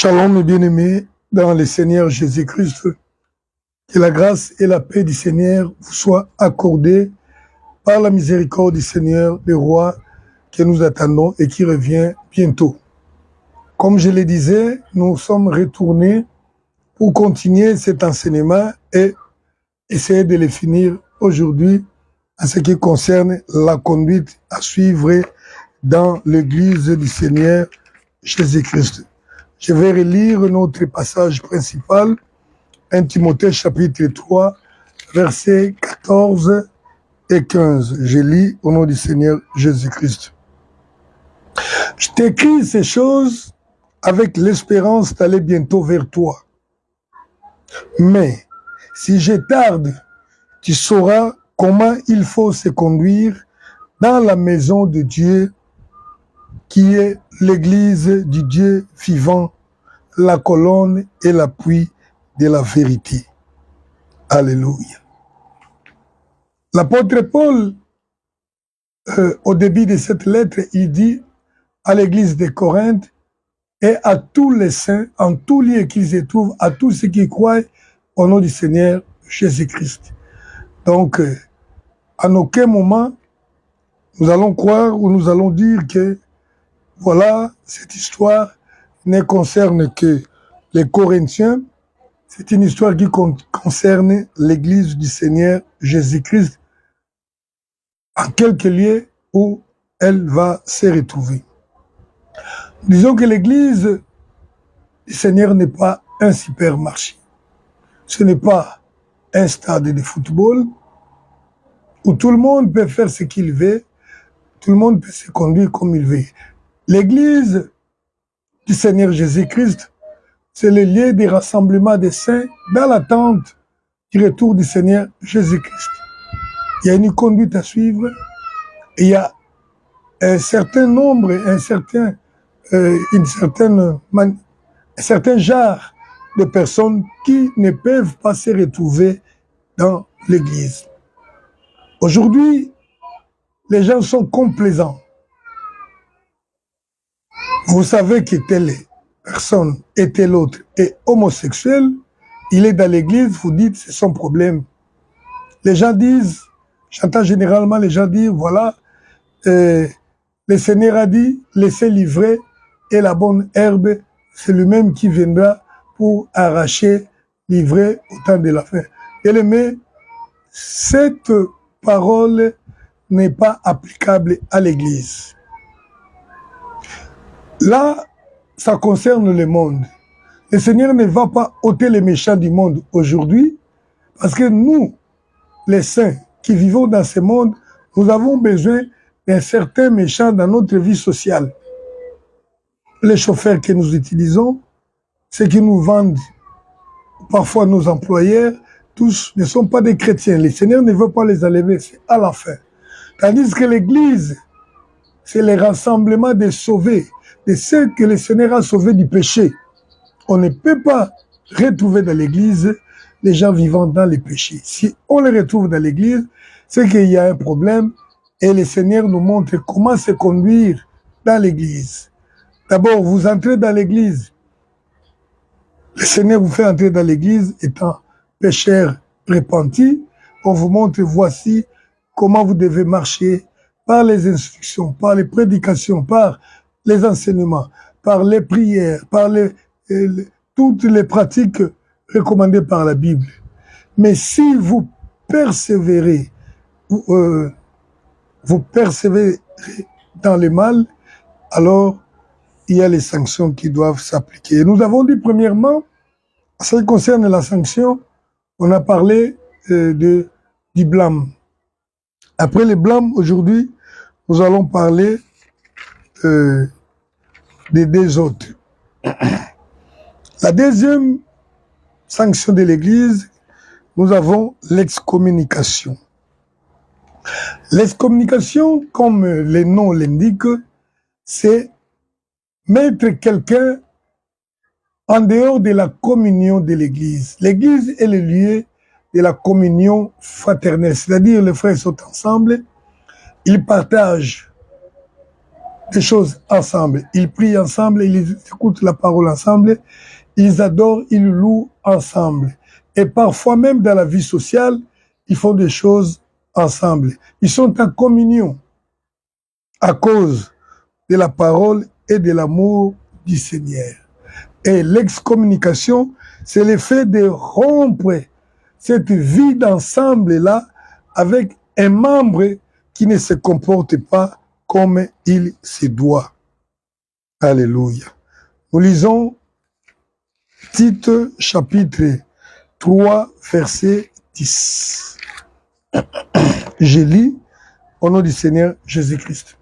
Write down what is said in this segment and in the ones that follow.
Shalom mes bien-aimés dans le Seigneur Jésus-Christ. Que la grâce et la paix du Seigneur vous soient accordées par la miséricorde du Seigneur, le roi que nous attendons et qui revient bientôt. Comme je le disais, nous sommes retournés pour continuer cet enseignement et essayer de le finir aujourd'hui en ce qui concerne la conduite à suivre dans l'Église du Seigneur Jésus-Christ. Je vais relire notre passage principal, 1 Timothée chapitre 3, versets 14 et 15. Je lis au nom du Seigneur Jésus-Christ. Je t'écris ces choses avec l'espérance d'aller bientôt vers toi. Mais si je tarde, tu sauras comment il faut se conduire dans la maison de Dieu, qui est l'église du Dieu vivant, la colonne et l'appui de la vérité. Alléluia. L'apôtre Paul, au début de cette lettre, il dit à l'église de Corinthe et à tous les saints, en tous lieux qu'ils se trouvent, à tous ceux qui croient au nom du Seigneur Jésus-Christ. Donc, en aucun moment, nous allons croire ou nous allons dire que voilà, cette histoire ne concerne que les Corinthiens. C'est une histoire qui concerne l'église du Seigneur Jésus-Christ en quelques lieux où elle va se retrouver. Disons que l'église du Seigneur n'est pas un supermarché. Ce n'est pas un stade de football où tout le monde peut faire ce qu'il veut, tout le monde peut se conduire comme il veut. L'église du Seigneur Jésus-Christ, c'est le lieu de rassemblement des saints dans l'attente du retour du Seigneur Jésus-Christ. Il y a une conduite à suivre, et il y a un certain nombre, un certain genre de personnes qui ne peuvent pas se retrouver dans l'église. Aujourd'hui, les gens sont complaisants. Vous savez que telle personne et telle autre est homosexuel, il est dans l'église, vous dites c'est son problème. Les gens disent, j'entends généralement les gens dire, voilà, le Seigneur a dit, laissez livrer et la bonne herbe, c'est lui-même qui viendra pour arracher, livrer au temps de la fin. Bien-aimés, cette parole n'est pas applicable à l'église. Là, ça concerne le monde. Le Seigneur ne va pas ôter les méchants du monde aujourd'hui, parce que nous, les saints qui vivons dans ce monde, nous avons besoin d'un certain méchant dans notre vie sociale. Les chauffeurs que nous utilisons, ceux qui nous vendent, parfois nos employeurs, tous ne sont pas des chrétiens. Le Seigneur ne veut pas les enlever, c'est à la fin. Tandis que l'Église, c'est le rassemblement des sauvés, de ceux que le Seigneur a sauvés du péché. On ne peut pas retrouver dans l'Église les gens vivant dans le péché. Si on les retrouve dans l'Église, c'est qu'il y a un problème et le Seigneur nous montre comment se conduire dans l'Église. D'abord, vous entrez dans l'Église. Le Seigneur vous fait entrer dans l'Église étant pécheur repenti. On vous montre, voici comment vous devez marcher par les instructions, par les prédications, par les enseignements, par les prières, par toutes les pratiques recommandées par la Bible. Mais si vous persévérez, vous persévérez dans le mal, alors il y a les sanctions qui doivent s'appliquer. Nous avons dit premièrement, en ce qui concerne la sanction, on a parlé du blâme. Après le blâme, aujourd'hui, nous allons parler des deux autres. La deuxième sanction de l'Église, nous avons l'excommunication. L'excommunication, comme le nom l'indique, c'est mettre quelqu'un en dehors de la communion de l'Église. L'Église est le lieu de la communion fraternelle, c'est-à-dire les frères sont ensemble, ils partagent des choses ensemble. Ils prient ensemble, ils écoutent la parole ensemble, ils adorent, ils louent ensemble. Et parfois même dans la vie sociale, ils font des choses ensemble. Ils sont en communion à cause de la parole et de l'amour du Seigneur. Et l'excommunication, c'est le fait de rompre cette vie d'ensemble-là avec un membre qui ne se comporte pas comme il se doit. Alléluia. Nous lisons Tite chapitre 3, verset 10. Je lis au nom du Seigneur Jésus-Christ.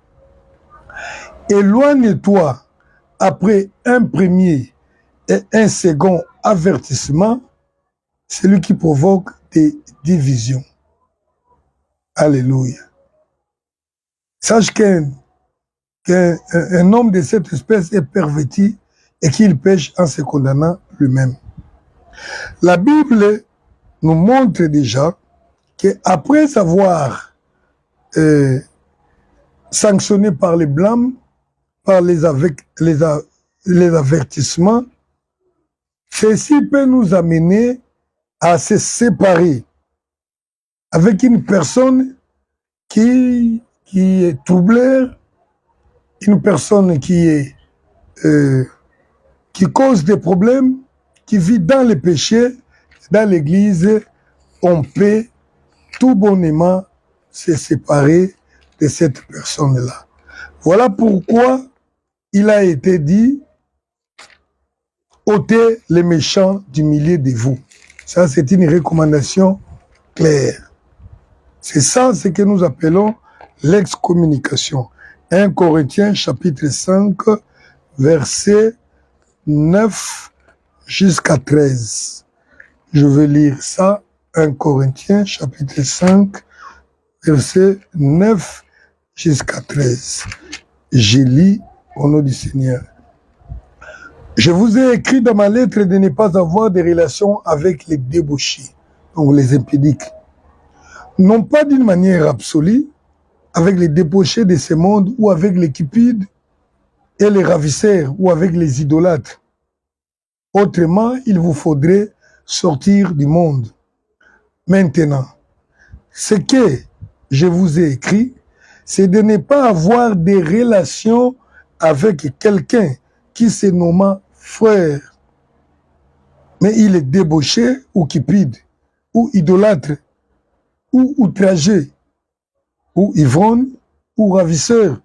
Éloigne-toi après un premier et un second avertissement, celui qui provoque des divisions. Alléluia. Sache qu'un homme de cette espèce est perverti et qu'il pêche en se condamnant lui-même. La Bible nous montre déjà qu'après avoir sanctionné par les blâmes, par les avertissements, ceci peut nous amener à se séparer avec une personne qui est troublée, une personne qui cause des problèmes, qui vit dans le péché. Dans l'église, on peut tout bonnement se séparer de cette personne-là. Voilà pourquoi il a été dit « ôtez les méchants du milieu de vous ». Ça, c'est une recommandation claire. C'est ça ce que nous appelons l'excommunication. 1 Corinthiens chapitre 5, verset 9 jusqu'à 13. Je vais lire ça. 1 Corinthiens chapitre 5, verset 9 jusqu'à 13. Je lis au nom du Seigneur. Je vous ai écrit dans ma lettre de ne pas avoir de relations avec les débauchés, donc les impédiques. Non pas d'une manière absolue, avec les débauchés de ce monde ou avec les cupides et les ravisseurs ou avec les idolâtres. Autrement, il vous faudrait sortir du monde. Maintenant, ce que je vous ai écrit, c'est de ne pas avoir des relations avec quelqu'un qui se nomme frère, mais il est débauché ou cupide, ou idolâtre, ou outragé, ou ivrogne, ou ravisseur,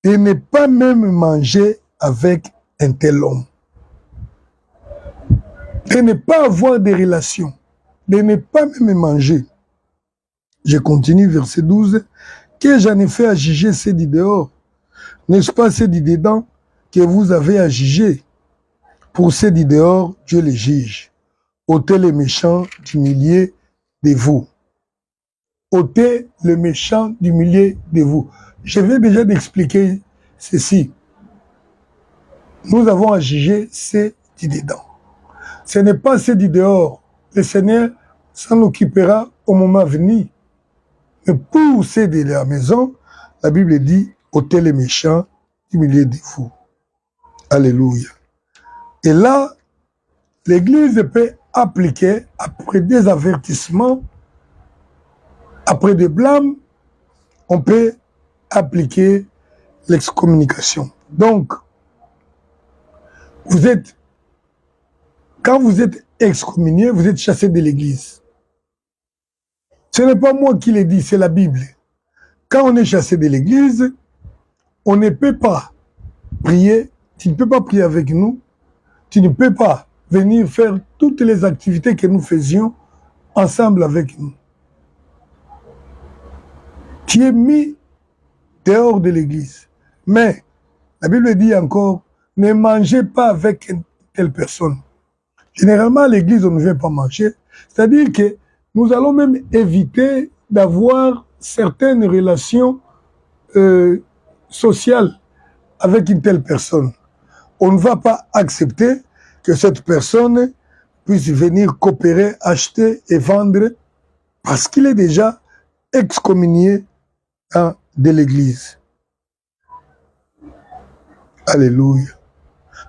et ne pas même manger avec un tel homme. De ne pas avoir des relations, de ne pas même manger. Je continue, verset 12. Que j'en ai fait à juger ceux du dehors? N'est-ce pas ceux du dedans que vous avez à juger? Pour ceux du dehors, Dieu les juge. Ôtez les méchants du milieu de vous. Ôtez le méchant du milieu de vous. Je vais déjà d'expliquer ceci. Nous avons à juger ceux du dedans. Ce n'est pas ceux du dehors. Le Seigneur s'en occupera au moment venu. Mais pour ceux de la maison, la Bible dit, ôtez les méchants du milieu de vous. Alléluia. Et là, l'Église peut appliquer, après des avertissements, après des blâmes, on peut appliquer l'excommunication. Donc, quand vous êtes excommunié, vous êtes chassé de l'Église. Ce n'est pas moi qui l'ai dit, c'est la Bible. Quand on est chassé de l'Église, on ne peut pas prier, tu ne peux pas prier avec nous, tu ne peux pas venir faire toutes les activités que nous faisions ensemble avec nous. Tu es mis dehors de l'église. Mais la Bible dit encore, ne mangez pas avec une telle personne. Généralement, à l'église, on ne vient pas manger. C'est-à-dire que nous allons même éviter d'avoir certaines relations sociales avec une telle personne. On ne va pas accepter que cette personne puisse venir coopérer, acheter et vendre parce qu'il est déjà excommunié de l'église. Alléluia.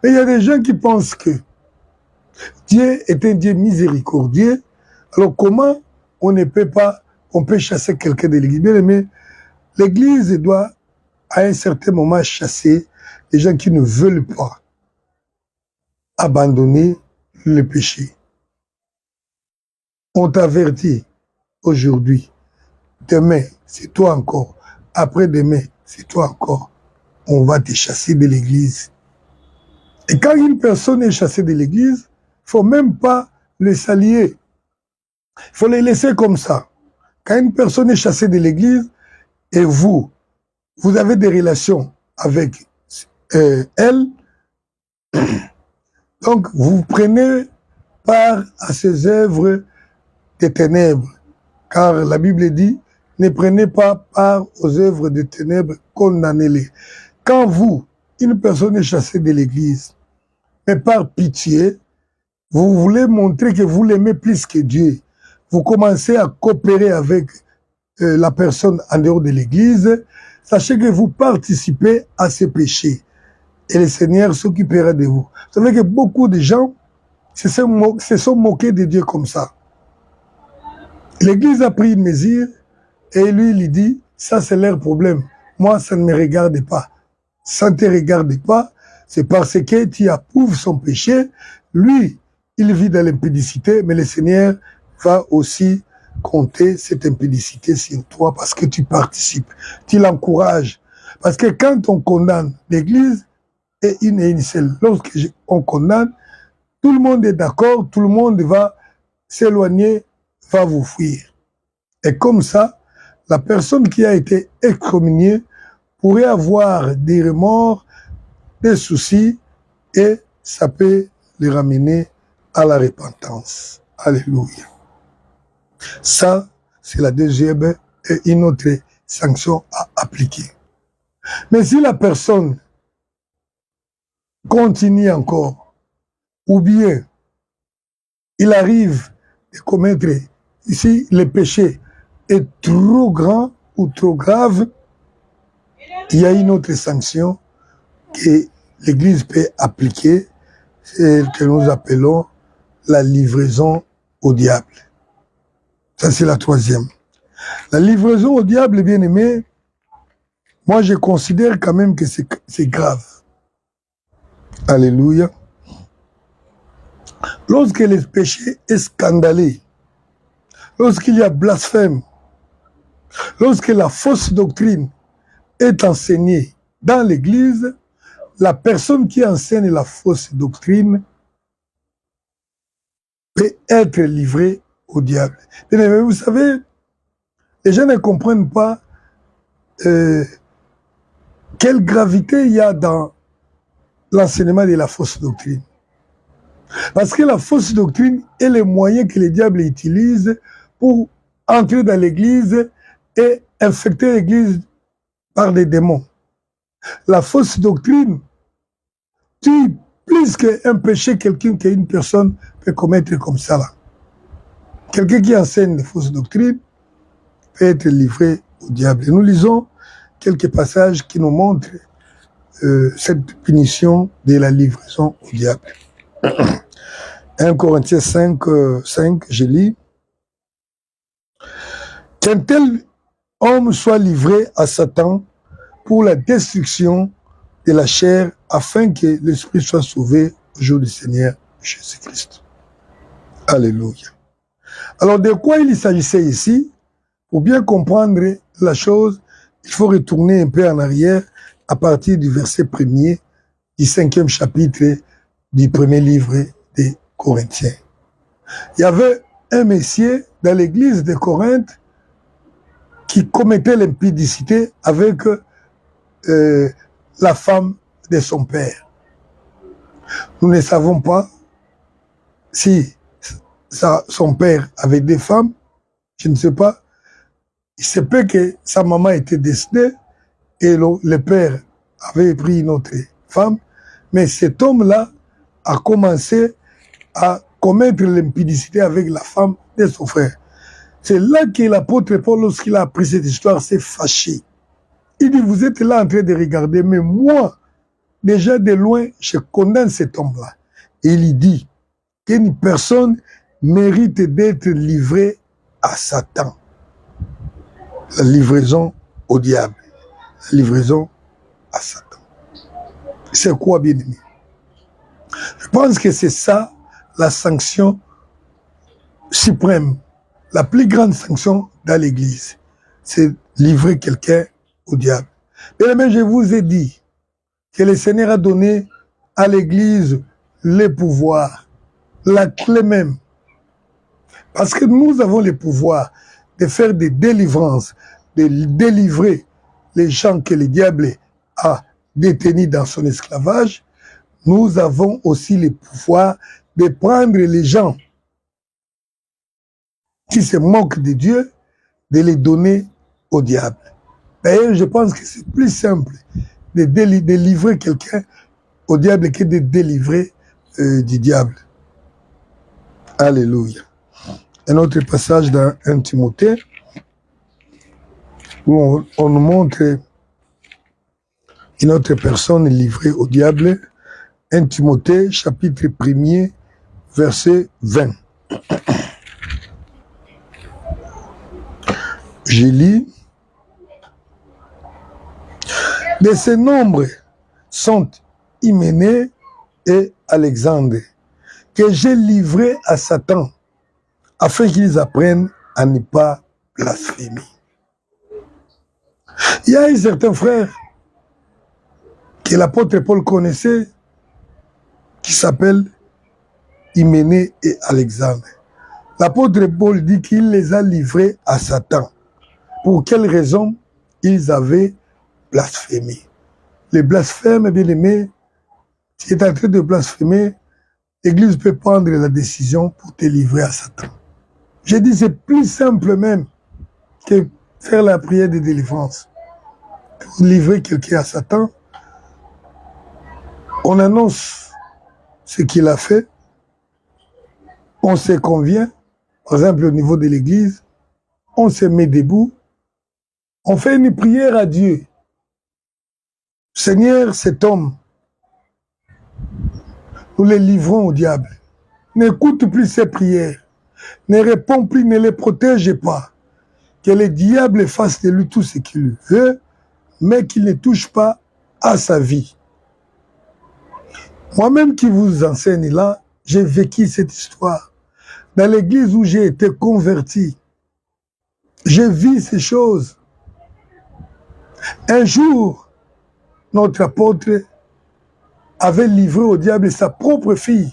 Mais il y a des gens qui pensent que Dieu est un Dieu miséricordieux. Alors comment on ne peut pas, on peut chasser quelqu'un de l'église? Bien aimé, l'église doit à un certain moment chasser les gens qui ne veulent pas abandonner le péché. On t'avertit aujourd'hui, demain, c'est toi encore, après-demain, c'est toi encore. On va te chasser de l'église. Et quand une personne est chassée de l'église, il ne faut même pas le saluer. Il faut les laisser comme ça. Quand une personne est chassée de l'église et vous avez des relations avec elle, donc vous prenez part à ces œuvres des ténèbres. Car la Bible dit, ne prenez pas part aux œuvres des ténèbres, condamnez-les. Quand vous, une personne est chassée de l'église, mais par pitié, vous voulez montrer que vous l'aimez plus que Dieu, vous commencez à coopérer avec la personne en dehors de l'église, sachez que vous participez à ses péchés. Et le Seigneur s'occupera de vous. Vous savez que beaucoup de gens se sont moqués de Dieu comme ça. L'église a pris une mesure et lui, il dit, ça c'est leur problème. Moi, ça ne me regarde pas. Ça ne te regarde pas, c'est parce que tu approuves son péché. Lui, il vit dans l'impudicité, mais le Seigneur va aussi compter cette impudicité sur toi parce que tu participes, tu l'encourages. Parce que quand on condamne l'église, est une et une seule. Lorsqu'on condamne, tout le monde est d'accord, tout le monde va s'éloigner, va vous fuir. Et comme ça, la personne qui a été excommuniée pourrait avoir des remords, des soucis, et ça peut les ramener à la repentance. Alléluia. Ça, c'est la deuxième et une autre sanction à appliquer. Mais si la personne continue encore, ou bien il arrive de commettre, ici le péché est trop grand ou trop grave, il y a une autre sanction que l'Église peut appliquer, c'est ce que nous appelons la livraison au diable. Ça, c'est la troisième. La livraison au diable, bien aimé, moi, je considère quand même que c'est grave. Alléluia. Lorsque le péché est scandaleux, lorsqu'il y a blasphème, lorsque la fausse doctrine est enseignée dans l'Église, la personne qui enseigne la fausse doctrine peut être livrée au diable. Mais vous savez, les gens ne comprennent pas quelle gravité il y a dans l'enseignement de la fausse doctrine. Parce que la fausse doctrine est le moyen que le diable utilise pour entrer dans l'église et infecter l'église par des démons. La fausse doctrine tue plus qu'un péché quelqu'un qu'une personne peut commettre comme ça là. Quelqu'un qui enseigne des fausses doctrines peut être livré au diable. Et nous lisons quelques passages qui nous montrent cette punition de la livraison au diable. 1 Corinthiens 5, 5, je lis. Qu'un tel homme soit livré à Satan pour la destruction de la chair, afin que l'esprit soit sauvé au jour du Seigneur Jésus-Christ. Alléluia. Alors, de quoi il s'agissait ici? Pour bien comprendre la chose, il faut retourner un peu en arrière à partir du verset 1er du 5e chapitre du premier livre des Corinthiens. Il y avait un messier dans l'église de Corinthe qui commettait l'impudicité avec la femme de son père. Nous ne savons pas si son père avait des femmes, je ne sais pas. Il se peut que sa maman était décédée et le père avait pris une autre femme, mais cet homme-là a commencé à commettre l'impudicité avec la femme de son frère. C'est là que l'apôtre Paul, lorsqu'il a appris cette histoire, s'est fâché. Il dit, vous êtes là en train de regarder, mais moi, déjà de loin, je condamne cet homme-là. Et il dit qu'une personne mérite d'être livrée à Satan. La livraison au diable. La livraison à Satan. C'est quoi, bien-aimé? Je pense que c'est ça la sanction suprême, la plus grande sanction dans l'Église. C'est livrer quelqu'un au diable. Bien-aimé, je vous ai dit que le Seigneur a donné à l'Église les pouvoirs, la clé même. Parce que nous avons le pouvoir de faire des délivrances, de délivrer les gens que le diable a détenus dans son esclavage. Nous avons aussi le pouvoir de prendre les gens qui se moquent de Dieu, de les donner au diable. D'ailleurs, je pense que c'est plus simple de délivrer quelqu'un au diable que de délivrer du diable. Alléluia. Un autre passage dans 1 Timothée où on nous montre une autre personne livrée au diable. 1 Timothée, chapitre 1er, verset 20. Je lis. De ces nombres sont Hyménée et Alexandre, que j'ai livrés à Satan, afin qu'ils apprennent à ne pas blasphémer. Il y a un certain frère que l'apôtre Paul connaissait, qui s'appelle Hyménée et Alexandre. L'apôtre Paul dit qu'il les a livrés à Satan. Pour quelle raison? Ils avaient blasphémé. Les blasphèmes, bien aimé, si tu es en train de blasphémer, l'Église peut prendre la décision pour te livrer à Satan. J'ai dit c'est plus simple même que faire la prière de délivrance. Pour livrer quelqu'un à Satan, on annonce ce qu'il a fait, on se convient, par exemple au niveau de l'Église, on se met debout, on fait une prière à Dieu. Seigneur, cet homme, nous le livrons au diable. N'écoute plus ses prières, ne réponds plus, ne les protège pas. Que le diable fasse de lui tout ce qu'il veut, mais qu'il ne touche pas à sa vie. Moi-même qui vous enseigne là, j'ai vécu cette histoire. Dans l'église où j'ai été converti, j'ai vu ces choses. Un jour, notre apôtre avait livré au diable sa propre fille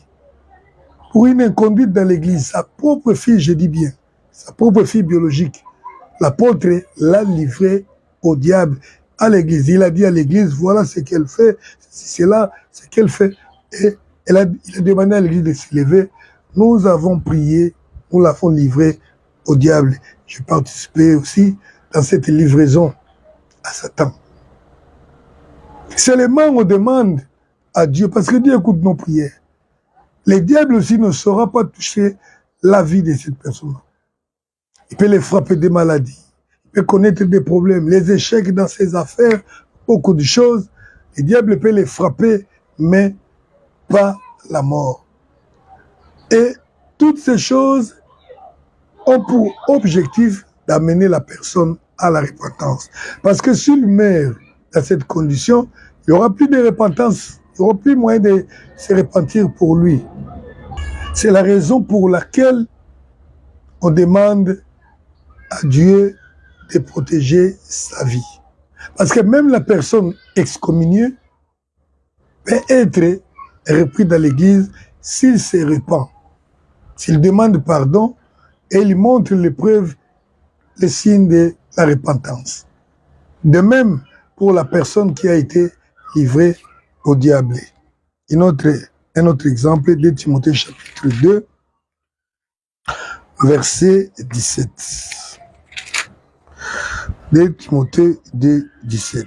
pour une inconduite dans l'église. Sa propre fille, je dis bien, sa propre fille biologique. L'apôtre l'a livré au diable, à l'église. Il a dit à l'église, voilà ce qu'elle fait, c'est là ce qu'elle fait. Et il a demandé à l'église de se lever. Nous avons prié, nous l'avons livré au diable. J'ai participé aussi dans cette livraison à Satan. Seulement on demande à Dieu, parce que Dieu écoute nos prières. Le diable aussi ne saura pas toucher la vie de cette personne. Il peut les frapper des maladies, il peut connaître des problèmes, les échecs dans ses affaires, beaucoup de choses. Le diable peut les frapper, mais pas la mort. Et toutes ces choses ont pour objectif d'amener la personne à la repentance. Parce que s'il meurt dans cette condition, il n'y aura plus de repentance, il n'y aura plus moyen de se repentir pour lui. C'est la raison pour laquelle on demande à Dieu de protéger sa vie. Parce que même la personne excommuniée peut être repris dans l'église s'il se repent, s'il demande pardon et il montre les preuves, les signes de la repentance. De même pour la personne qui a été livrée au diable. Un autre exemple de Timothée chapitre 2, verset 17. De Timothée 2, 17.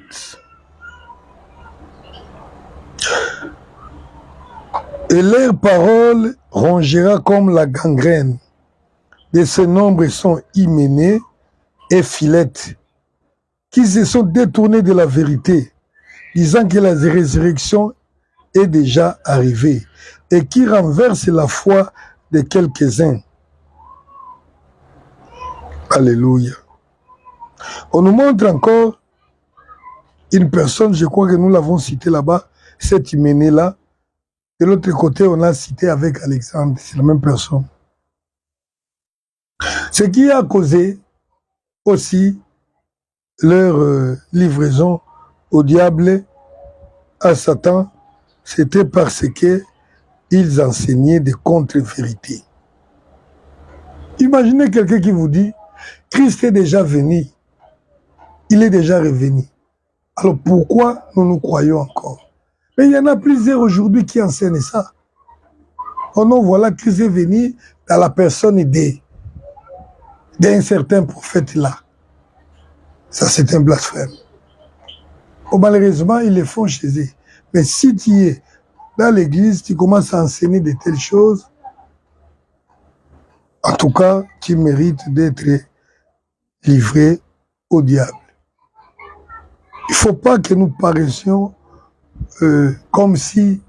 Et leur parole rongera comme la gangrène. De ce nombre sont Hyménée et Philette, qui se sont détournés de la vérité disant que la résurrection est déjà arrivée et qui renverse la foi de quelques-uns. Alléluia. On nous montre encore une personne, je crois que nous l'avons cité là-bas, cette Hyménée-là. De l'autre côté, on l'a cité avec Alexandre, c'est la même personne. Ce qui a causé aussi leur livraison au diable, à Satan, c'était parce qu'ils enseignaient des contre-vérités. Imaginez quelqu'un qui vous dit, Christ est déjà venu, il est déjà revenu. Alors pourquoi nous croyons encore? Mais il y en a plusieurs aujourd'hui qui enseignent ça. Oh non, voilà, Christ est venu dans la personne d'un certain prophète là. Ça, c'est un blasphème. Oh, malheureusement, ils le font chez eux. Mais si tu es dans l'église, tu commences à enseigner de telles choses, en tout cas, tu mérites d'être livré au diable. Il ne faut pas que nous paraissions comme si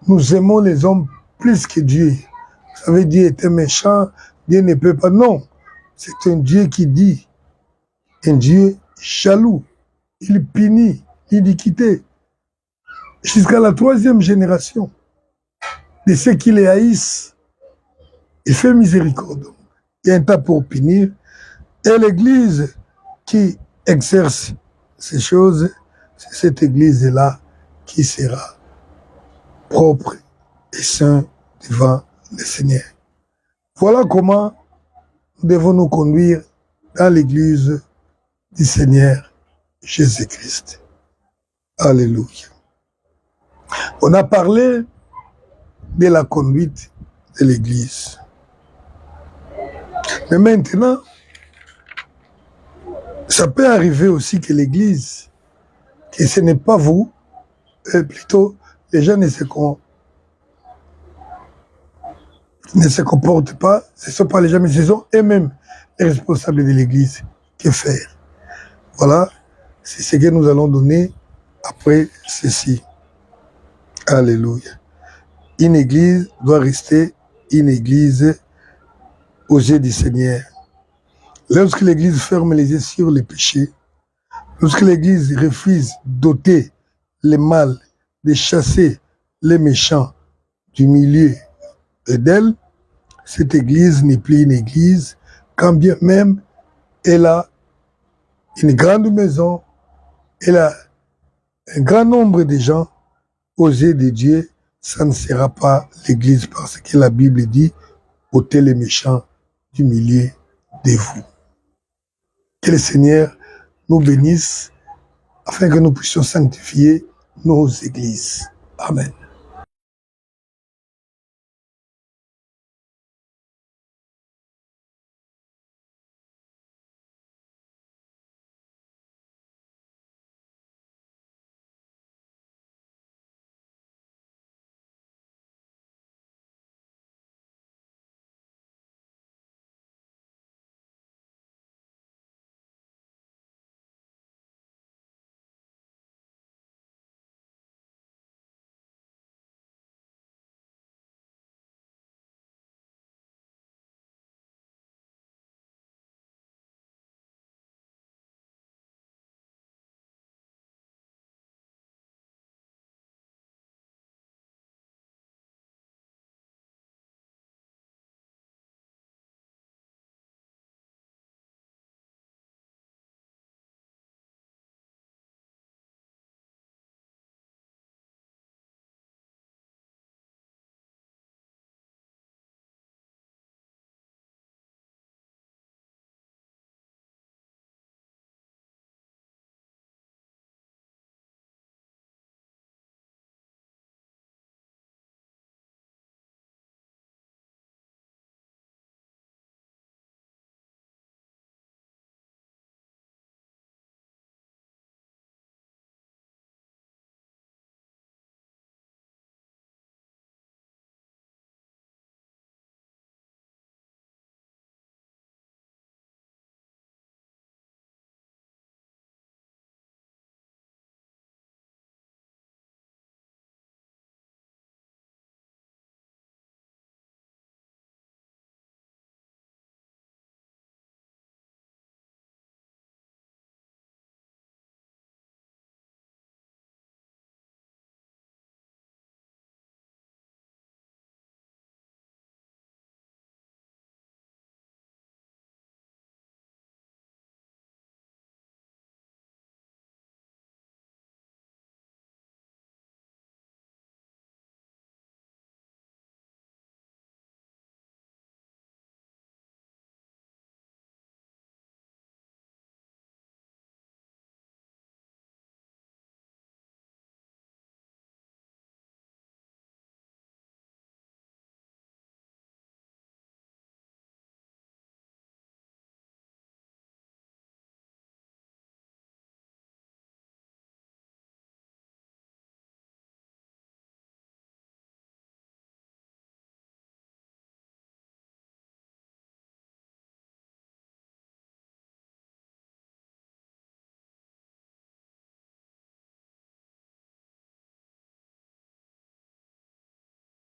nous aimons les hommes plus que Dieu. Vous savez, Dieu était méchant, Dieu ne peut pas. Non, c'est un Dieu qui dit, un Dieu jaloux. Il punit l'iniquité jusqu'à la 3e génération de ceux qui les haïssent. Il fait miséricorde. Il y a un temps pour punir. Et l'Église qui exerce ces choses, c'est cette Église-là qui sera propre et saint devant le Seigneur. Voilà comment nous devons nous conduire dans l'Église du Seigneur Jésus-Christ. Alléluia. On a parlé de la conduite de l'Église. Mais maintenant, ça peut arriver aussi que l'Église, que ce n'est pas vous, plutôt les gens ne se comportent pas, ce ne sont pas les gens, mais ce sont eux-mêmes les responsables de l'Église. Que faire? Voilà, c'est ce que nous allons donner après ceci. Alléluia. Une église doit rester une église aux yeux du Seigneur. Lorsque l'église ferme les yeux sur les péchés, lorsque l'église refuse d'ôter les mal, de chasser les méchants du milieu d'elle, cette église n'est plus une église, quand bien même elle a une grande maison, elle a un grand nombre de gens aux yeux de Dieu, ça ne sera pas l'église parce que la Bible dit ôtez les méchants du milieu de vous. Que le Seigneur nous bénisse afin que nous puissions sanctifier nos églises. Amen.